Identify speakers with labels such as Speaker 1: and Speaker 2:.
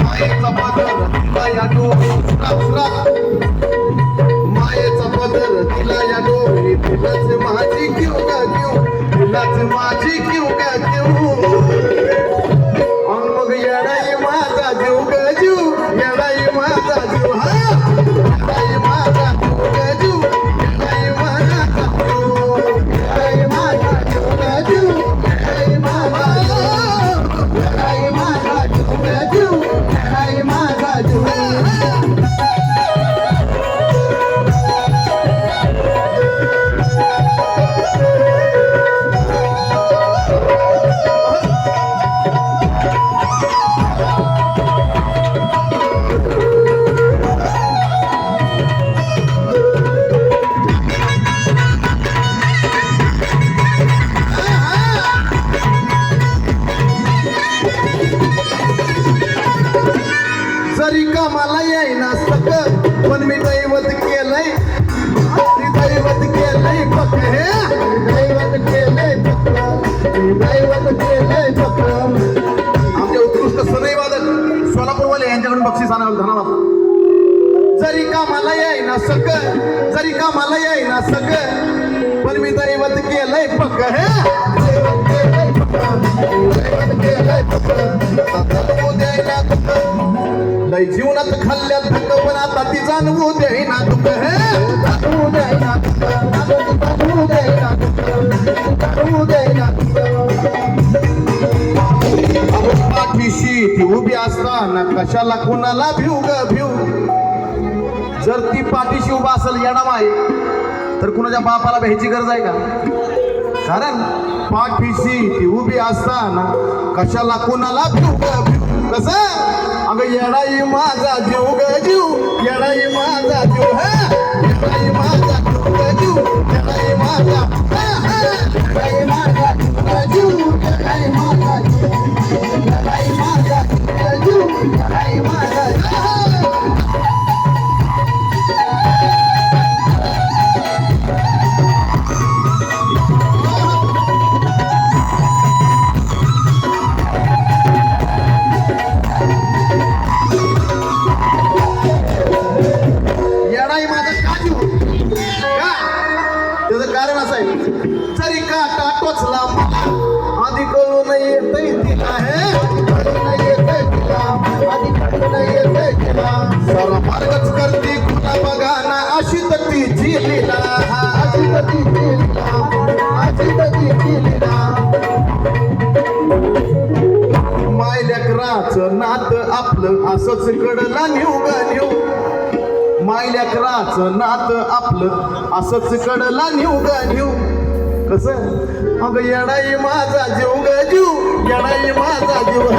Speaker 1: मायेचा पदर दिला या डोळी मायेचा पदर दिला या डोळी तिलाच माझी क्यू ग क्यू तिलाच माझी क्यू ग क्यू मग येडाई माझा जीव ग जीव येडाई माझा जीव हा येडाई माझा जीव ग जीव येडाई माझा जीव येडाई माझा जीव ग जीव येडाई माझा येडाई माझा जीव ग जीव येडाई माझा जीव जरी कामाला येईना सक पण मी दैवत केलंय दैवत केलंय फक्त हे दैवत केलंय फक्त दैवत केलंय फक्त आमचे उत्कृष्ट सनई वादक सोलापूरवाले यांच्याकडून बक्षीस आणावं धन्यवाद जरी कामाला येईना सक जरी कामाला येईना सक पण मी दैवत केलंय फक्त हे दैवत केलंय फक्त दैवत केलंय फक्त लय जीवनात खाल्ल्या धक पण आता ती जाणवू देईना दुःख हे जाणवू देईना जाणवू देईना जाणवू देईना पाठीशी ती उभी असताना कशाला कुणाला भिऊ ग भिऊ जर ती पाठीशी उभा असेल येडामाई तर कुणाच्या बापाला भ्यायची गरज आहे का कारण पाठीशी ती उभी असताना कशाला कुणाला भिऊ ग भिऊ कसं अगं येडाई माझा जीव ग जीव येडाई माझा जीव येडाई माझा जीव ग जीव येडाई माझा येडाई माझा जीव येडाई माझा जीव येडाई माझा जीव येडाई माझा कारण असं आहे जरी काटा टोचला आधी कळून येतंय तिला सारा मार्गच करते खुला बघा ना अशी तर तिची लीला अशी तर तिची लीला अशी तर तिची लीला मायलेकराचं नात आपलं असंच कडला नेऊ ग नेऊ मायलेकराचं नात आपलं असंच कडला नेऊ ग नेऊ कसं अगं येडाई माझा जीव ग जीव येडाई माझा जीव